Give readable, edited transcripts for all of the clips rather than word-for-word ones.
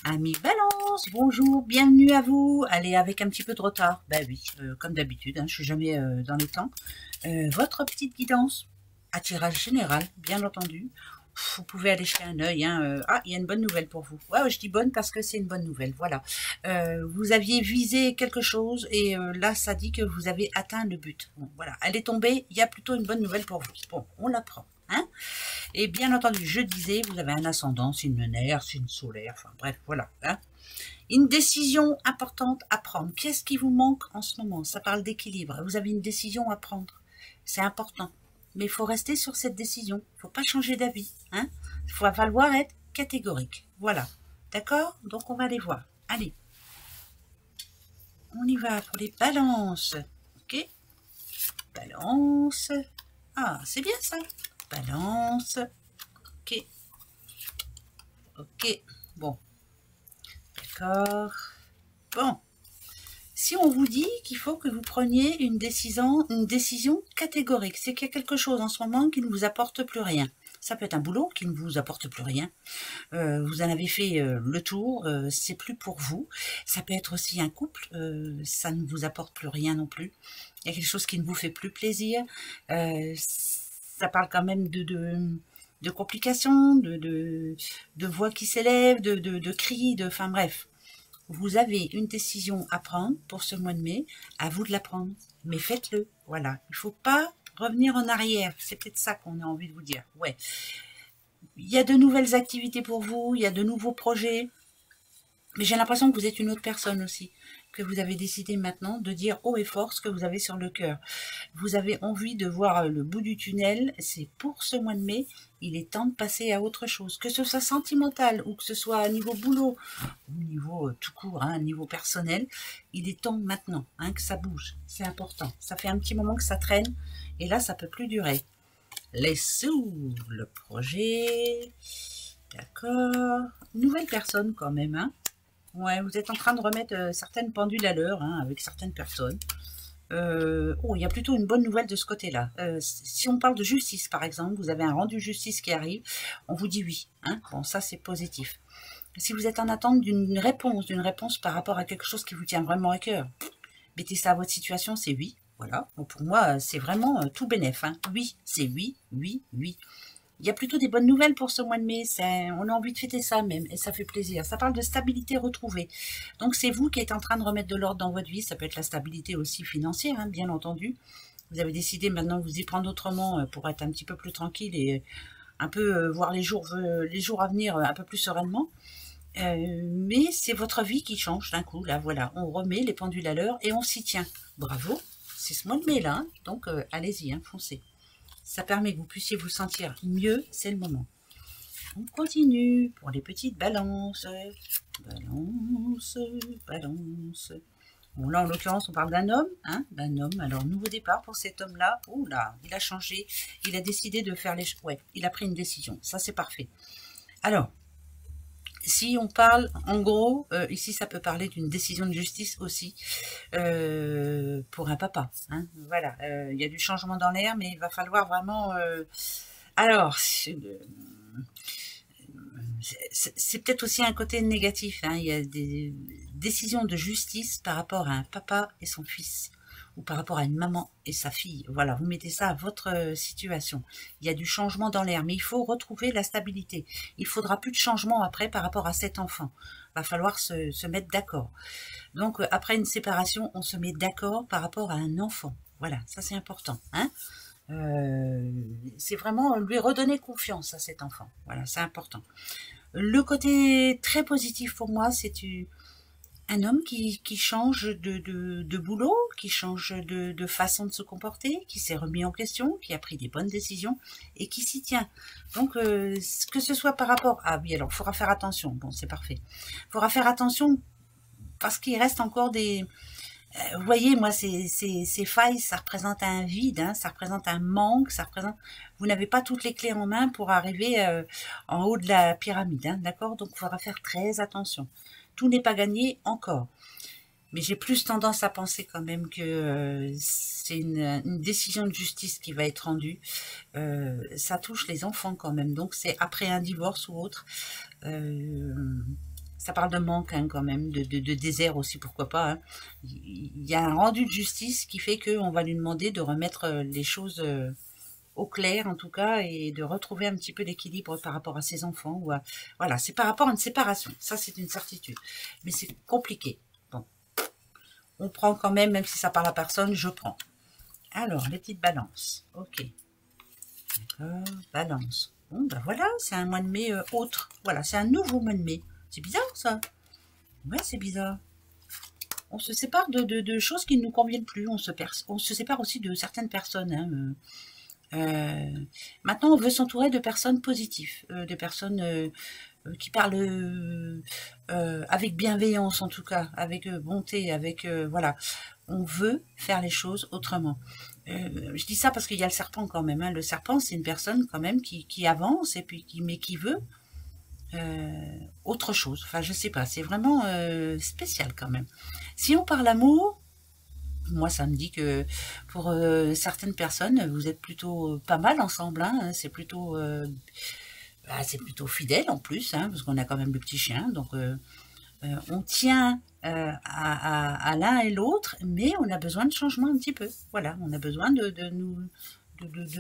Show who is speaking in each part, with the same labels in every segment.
Speaker 1: Amis Balance, bonjour, bienvenue à vous. Allez, avec un petit peu de retard, bah oui, comme d'habitude, hein, je suis jamais dans les temps. Votre petite guidance, à tirage général, bien entendu. Vous pouvez aller jeter un œil. Hein, ah, il y a une bonne nouvelle pour vous. Ouais, je dis bonne parce que c'est une bonne nouvelle. Voilà. Vous aviez visé quelque chose et là, ça dit que vous avez atteint le but. Bon, voilà. Elle est tombée. Il y a plutôt une bonne nouvelle pour vous. Bon, on la prend. Hein. Et bien entendu, je disais, vous avez un ascendant, c'est une lunaire, c'est une solaire. Enfin bref, voilà. Hein. Une décision importante à prendre. Qu'est-ce qui vous manque en ce moment? Ça parle d'équilibre. Vous avez une décision à prendre. C'est important. Mais il faut rester sur cette décision. Il ne faut pas changer d'avis. Hein. Il va falloir être catégorique. Voilà. D'accord? Donc on va aller voir. Allez. On y va pour les balances. Ok? Balance. Ah, c'est bien ça. Balance. Ok. Ok. Bon. D'accord. Bon. Si on vous dit qu'il faut que vous preniez une décision catégorique, c'est qu'il y a quelque chose en ce moment qui ne vous apporte plus rien. Ça peut être un boulot qui ne vous apporte plus rien. Vous en avez fait le tour, c'est plus pour vous. Ça peut être aussi un couple, ça ne vous apporte plus rien non plus. Il y a quelque chose qui ne vous fait plus plaisir. Ça parle quand même de complications, de voix qui s'élèvent, de cris, enfin bref. Vous avez une décision à prendre pour ce mois de mai, à vous de la prendre, mais faites-le, voilà. Il ne faut pas revenir en arrière, c'est peut-être ça qu'on a envie de vous dire, ouais. Il y a de nouvelles activités pour vous, il y a de nouveaux projets, mais j'ai l'impression que vous êtes une autre personne aussi, que vous avez décidé maintenant de dire haut et fort ce que vous avez sur le cœur. Vous avez envie de voir le bout du tunnel, c'est pour ce mois de mai, il est temps de passer à autre chose, que ce soit sentimental ou que ce soit à niveau boulot, au niveau tout court, hein, niveau personnel, il est temps maintenant hein, que ça bouge, c'est important. Ça fait un petit moment que ça traîne et là ça peut plus durer. Les sous, le projet, d'accord, nouvelle personne quand même, hein. Ouais, vous êtes en train de remettre certaines pendules à l'heure hein, avec certaines personnes. Oh, il y a plutôt une bonne nouvelle de ce côté-là. Si on parle de justice, par exemple, vous avez un rendu justice qui arrive, on vous dit oui. Hein, bon, ça, c'est positif. Si vous êtes en attente d'une réponse par rapport à quelque chose qui vous tient vraiment à cœur, mettez ça à votre situation, c'est oui. Voilà. Bon, pour moi, c'est vraiment tout bénef. Hein. Oui, c'est oui, oui, oui. Il y a plutôt des bonnes nouvelles pour ce mois de mai. On a envie de fêter ça même, et ça fait plaisir. Ça parle de stabilité retrouvée. Donc c'est vous qui êtes en train de remettre de l'ordre dans votre vie. Ça peut être la stabilité aussi financière, hein, bien entendu. Vous avez décidé maintenant de vous y prendre autrement pour être un petit peu plus tranquille et un peu voir les jours à venir un peu plus sereinement. Mais c'est votre vie qui change d'un coup. Là, voilà, on remet les pendules à l'heure et on s'y tient. Bravo, c'est ce mois de mai là, hein, donc allez-y, hein, foncez. Ça permet que vous puissiez vous sentir mieux, c'est le moment. On continue pour les petites balances. Balance, balance. Bon, là, en l'occurrence, on parle d'un homme, hein, d'un homme. Alors, nouveau départ pour cet homme-là. Oh là, il a changé. Il a décidé de faire les choses. Ouais, il a pris une décision. Ça, c'est parfait. Alors, si on parle, en gros, ici, ça peut parler d'une décision de justice aussi pour un papa. Hein, voilà, il y a du changement dans l'air, mais il va falloir vraiment... alors, c'est peut-être aussi un côté négatif. Hein, il y a des décisions de justice par rapport à un papa et son fils ou par rapport à une maman et sa fille. Voilà, vous mettez ça à votre situation. Il y a du changement dans l'air, mais il faut retrouver la stabilité. Il faudra plus de changement après par rapport à cet enfant. Il va falloir se mettre d'accord. Donc, après une séparation, on se met d'accord par rapport à un enfant. Voilà, ça c'est important. Hein, c'est vraiment lui redonner confiance à cet enfant. Voilà, c'est important. Le côté très positif pour moi, c'est un homme qui change de boulot, qui change de façon de se comporter, qui s'est remis en question, qui a pris des bonnes décisions et qui s'y tient. Donc, que ce soit par rapport... Ah oui, alors, il faudra faire attention. Bon, c'est parfait. Il faudra faire attention parce qu'il reste encore des... Vous voyez, moi, ces failles, ça représente un vide, hein, ça représente un manque, ça représente... Vous n'avez pas toutes les clés en main pour arriver en haut de la pyramide, hein, d'accord? Donc, il faudra faire très attention. Tout n'est pas gagné encore. Mais j'ai plus tendance à penser quand même que c'est une décision de justice qui va être rendue. Ça touche les enfants quand même, donc c'est après un divorce ou autre. Ça parle de manque hein, quand même, de désert aussi, pourquoi pas. Hein. Il y a un rendu de justice qui fait qu'on va lui demander de remettre les choses au clair, en tout cas, et de retrouver un petit peu l'équilibre par rapport à ses enfants. Voilà, c'est par rapport à une séparation. Ça, c'est une certitude. Mais c'est compliqué. Bon, on prend quand même, même si ça parle à personne, je prends. Alors, les petites balances. Ok. D'accord, balance. Bon, ben voilà, c'est un mois de mai autre. Voilà, c'est un nouveau mois de mai. C'est bizarre, ça. Ouais, c'est bizarre. On se sépare de choses qui ne nous conviennent plus. On se sépare aussi de certaines personnes. Hein. Maintenant, on veut s'entourer de personnes positives, de personnes qui parlent avec bienveillance, en tout cas, avec bonté, avec... voilà. On veut faire les choses autrement. Je dis ça parce qu'il y a le serpent quand même. Hein. Le serpent, c'est une personne quand même qui avance, et puis mais qui veut autre chose. Enfin, je sais pas, c'est vraiment spécial quand même. Si on parle amour, moi, ça me dit que pour certaines personnes, vous êtes plutôt pas mal ensemble. Hein, c'est plutôt fidèle en plus, hein, parce qu'on a quand même le petit chien. Donc, on tient à l'un et l'autre, mais on a besoin de changement un petit peu. Voilà, on a besoin de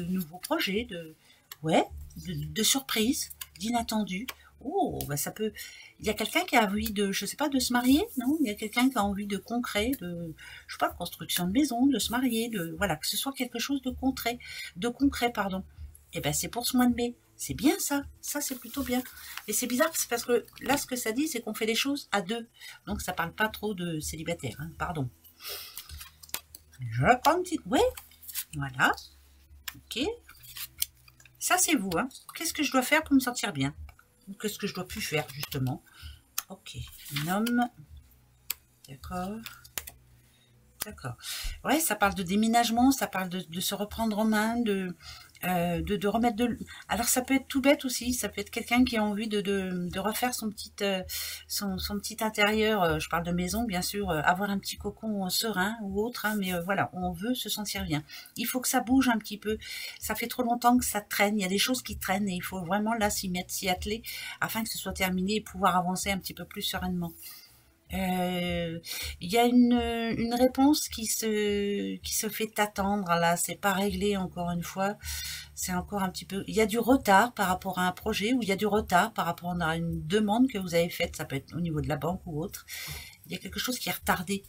Speaker 1: nouveaux projets, de surprises, d'inattendus. Oh, bah ça peut. Il y a quelqu'un qui a envie de, je sais pas, de se marier, non? Il y a quelqu'un qui a envie de concret, je sais pas, construction de maison, de se marier, voilà, que ce soit quelque chose de concret, pardon. Et ben c'est pour ce mois de mai. C'est bien ça. Ça c'est plutôt bien. Et c'est bizarre, c'est parce que là ce que ça dit, c'est qu'on fait les choses à deux. Donc ça parle pas trop de célibataire, hein, pardon. Je continue. Ouais, voilà. Ok. Ça c'est vous, hein. Qu'est-ce que je dois faire pour me sentir bien? Qu'est-ce que je dois plus faire, justement? Ok, nomme. D'accord. D'accord. Ouais, ça parle de déménagement, ça parle de se reprendre en main, de remettre de... Alors, ça peut être tout bête aussi, ça peut être quelqu'un qui a envie de refaire son petit intérieur, je parle de maison, bien sûr, avoir un petit cocon serein ou autre, hein, mais voilà, on veut se sentir bien. Il faut que ça bouge un petit peu, ça fait trop longtemps que ça traîne, il y a des choses qui traînent et il faut vraiment là s'y atteler afin que ce soit terminé et pouvoir avancer un petit peu plus sereinement. Il y a une réponse qui se fait attendre là, c'est pas réglé encore une fois, c'est encore un petit peu, il y a du retard par rapport à un projet, ou il y a du retard par rapport à une demande que vous avez faite, ça peut être au niveau de la banque ou autre, il y a quelque chose qui est retardé.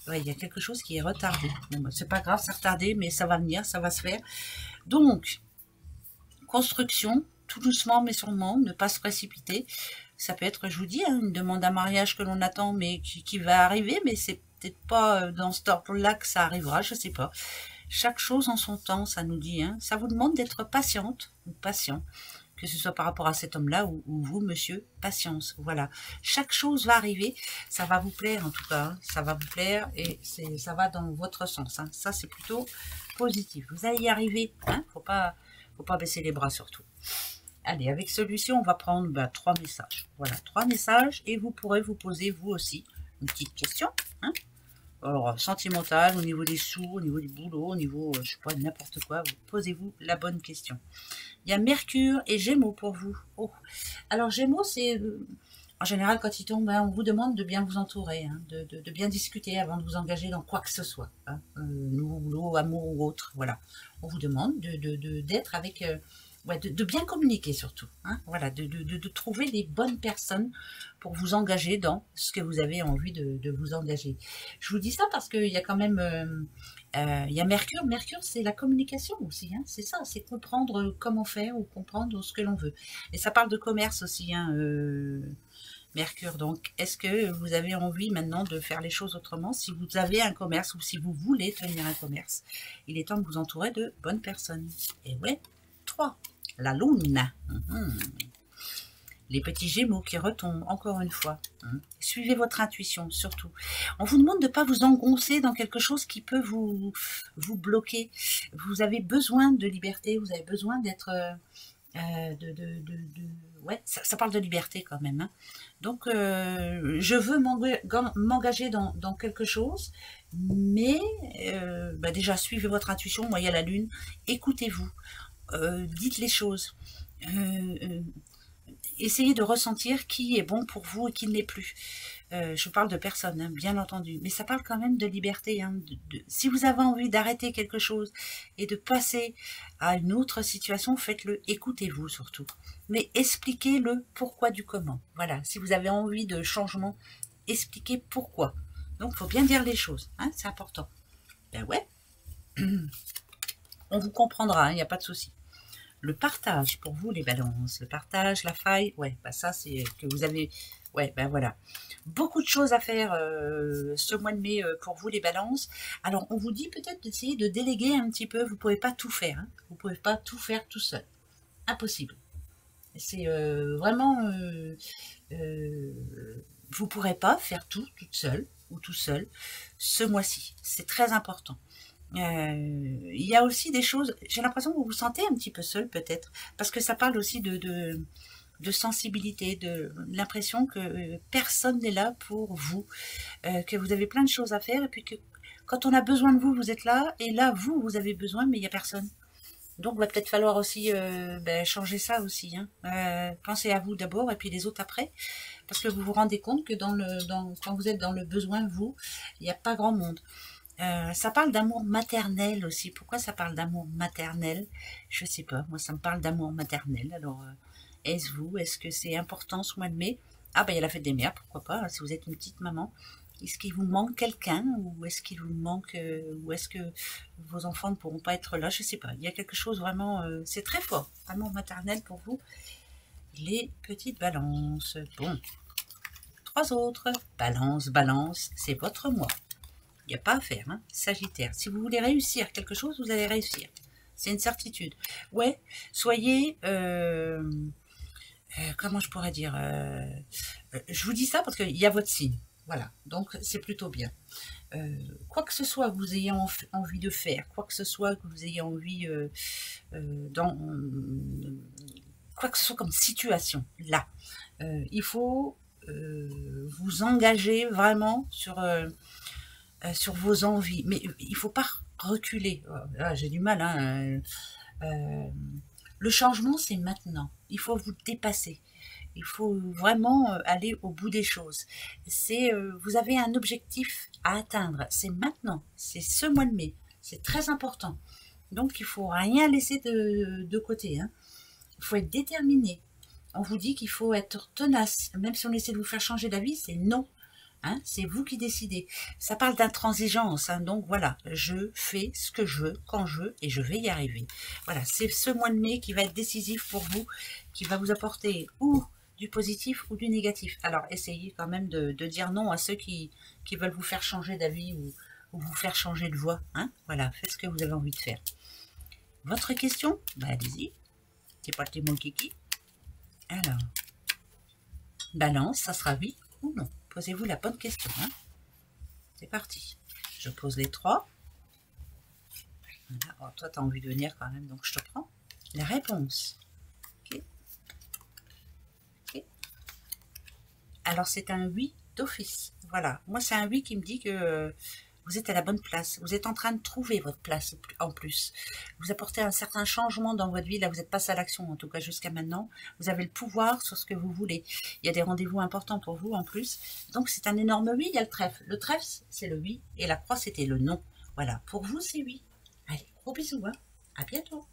Speaker 1: Ouais, il y a quelque chose qui est retardé. Bon, bah, c'est pas grave, c'est retardé, mais ça va venir, ça va se faire. Donc, construction, tout doucement mais sûrement, ne pas se précipiter. Ça peut être, je vous dis, hein, une demande à mariage que l'on attend, mais qui va arriver, mais c'est peut-être pas dans ce ordre-là que ça arrivera, je sais pas. Chaque chose en son temps, ça nous dit. Hein. Ça vous demande d'être patiente ou patient, que ce soit par rapport à cet homme-là ou vous, monsieur, patience. Voilà. Chaque chose va arriver, ça va vous plaire en tout cas. Hein. Ça va vous plaire et ça va dans votre sens. Hein. Ça, c'est plutôt positif. Vous allez y arriver. Hein. Faut pas baisser les bras surtout. Allez, avec celui-ci, on va prendre 3 messages. Voilà, 3 messages et vous pourrez vous poser vous aussi une petite question. Hein. Alors, sentimentale, au niveau des sous, au niveau du boulot, au niveau, je sais pas, n'importe quoi, posez-vous la bonne question. Il y a Mercure et Gémeaux pour vous. Oh. Alors, Gémeaux, c'est... en général, quand il tombe, hein, on vous demande de bien vous entourer, hein, de bien discuter avant de vous engager dans quoi que ce soit. Hein, nouveau boulot, amour ou autre, voilà. On vous demande d'être avec... ouais, de bien communiquer surtout. Hein, voilà, de trouver les bonnes personnes pour vous engager dans ce que vous avez envie de vous engager. Je vous dis ça parce qu'il y a quand même... il y a Mercure. Mercure, c'est la communication aussi. Hein, c'est ça, c'est comprendre comment faire ou comprendre ce que l'on veut. Et ça parle de commerce aussi, hein, Mercure. Donc, est-ce que vous avez envie maintenant de faire les choses autrement? Si vous avez un commerce ou si vous voulez tenir un commerce, il est temps de vous entourer de bonnes personnes. Et ouais, 3. La lune. Les petits gémeaux qui retombent, encore une fois. Suivez votre intuition, surtout. On vous demande de ne pas vous engoncer dans quelque chose qui peut vous bloquer. Vous avez besoin de liberté, vous avez besoin d'être... ouais, ça parle de liberté quand même. Hein. Donc, je veux m'engager dans quelque chose, mais déjà, suivez votre intuition. Moi, il y a la lune. Écoutez-vous. Dites les choses. essayez de ressentir qui est bon pour vous et qui ne l'est plus. Je parle de personne, hein, bien entendu, mais ça parle quand même de liberté. Hein, si vous avez envie d'arrêter quelque chose et de passer à une autre situation, faites-le, écoutez-vous surtout. Mais expliquez le pourquoi du comment. Voilà, si vous avez envie de changement, expliquez pourquoi. Donc, il faut bien dire les choses, hein, c'est important. Ben ouais, on vous comprendra, il n'y a pas de souci. Le partage, pour vous, les balances, le partage, la faille, ouais, bah ça, c'est que vous avez, ouais, ben voilà. Beaucoup de choses à faire ce mois de mai pour vous, les balances. Alors, on vous dit peut-être d'essayer de déléguer un petit peu, vous ne pouvez pas tout faire, hein. Vous ne pouvez pas tout faire tout seul. Impossible. C'est vraiment, vous ne pourrez pas faire tout toute seule ou tout seul ce mois-ci. C'est très important. Il y a aussi des choses, j'ai l'impression que vous vous sentez un petit peu seul peut-être, parce que ça parle aussi de sensibilité, de l'impression que personne n'est là pour vous, que vous avez plein de choses à faire, et puis que quand on a besoin de vous, vous êtes là, et là, vous avez besoin, mais il n'y a personne. Donc, il va peut-être falloir aussi changer ça aussi. Hein. Pensez à vous d'abord, et puis les autres après, parce que vous vous rendez compte que quand vous êtes dans le besoin, vous, il n'y a pas grand monde. Ça parle d'amour maternel aussi. Pourquoi ça parle d'amour maternel? Je sais pas. Moi, ça me parle d'amour maternel. Alors, est-ce vous? Est-ce que c'est important ce mois de mai? Ah, ben, il y a la fête des mères, pourquoi pas, hein, si vous êtes une petite maman. Est-ce qu'il vous manque quelqu'un? Ou est-ce qu'il vous manque... ou est-ce que vos enfants ne pourront pas être là? Je sais pas. Il y a quelque chose vraiment... c'est très fort. Amour maternel pour vous. Les petites balances. Bon. 3 autres. Balance, balance. C'est votre mois. Il n'y a pas à faire, hein. Sagittaire. Si vous voulez réussir quelque chose, vous allez réussir. C'est une certitude. Ouais, soyez... comment je pourrais dire je vous dis ça parce qu'il y a votre signe. Voilà, donc c'est plutôt bien. Quoi que ce soit que vous ayez envie de faire, quoi que ce soit que vous ayez envie quoi que ce soit comme situation, là, il faut vous engager vraiment sur vos envies, mais il ne faut pas reculer. Ah, j'ai du mal, hein. Le changement, c'est maintenant. Il faut vous dépasser. Il faut vraiment aller au bout des choses. Vous avez un objectif à atteindre. C'est maintenant. C'est ce mois de mai. C'est très important. Donc, il ne faut rien laisser de côté. Hein. Il faut être déterminé. On vous dit qu'il faut être tenace. Même si on essaie de vous faire changer d'avis, c'est non. Hein, c'est vous qui décidez. Ça parle d'intransigeance, hein, donc voilà, je fais ce que je veux, quand je veux, et je vais y arriver. Voilà, c'est ce mois de mai qui va être décisif pour vous, qui va vous apporter ou du positif ou du négatif. Alors, essayez quand même de dire non à ceux qui veulent vous faire changer d'avis ou vous faire changer de voix. Hein, voilà, faites ce que vous avez envie de faire. Votre question? Bah, allez-y. C'est parti, mon kiki. Alors, balance, ça sera oui ou non? Posez-vous la bonne question. Hein. C'est parti. Je pose les 3. Voilà. Oh, toi, tu as envie de venir quand même, donc je te prends. La réponse. Okay. Okay. Alors, c'est un oui d'office. Voilà. Moi, c'est un oui qui me dit que vous êtes à la bonne place. Vous êtes en train de trouver votre place en plus. Vous apportez un certain changement dans votre vie. Là, vous n'êtes pas à l'action, en tout cas jusqu'à maintenant. Vous avez le pouvoir sur ce que vous voulez. Il y a des rendez-vous importants pour vous en plus. Donc, c'est un énorme oui. Il y a le trèfle. Le trèfle, c'est le oui. Et la croix, c'était le non. Voilà. Pour vous, c'est oui. Allez, gros bisous. Hein. À bientôt.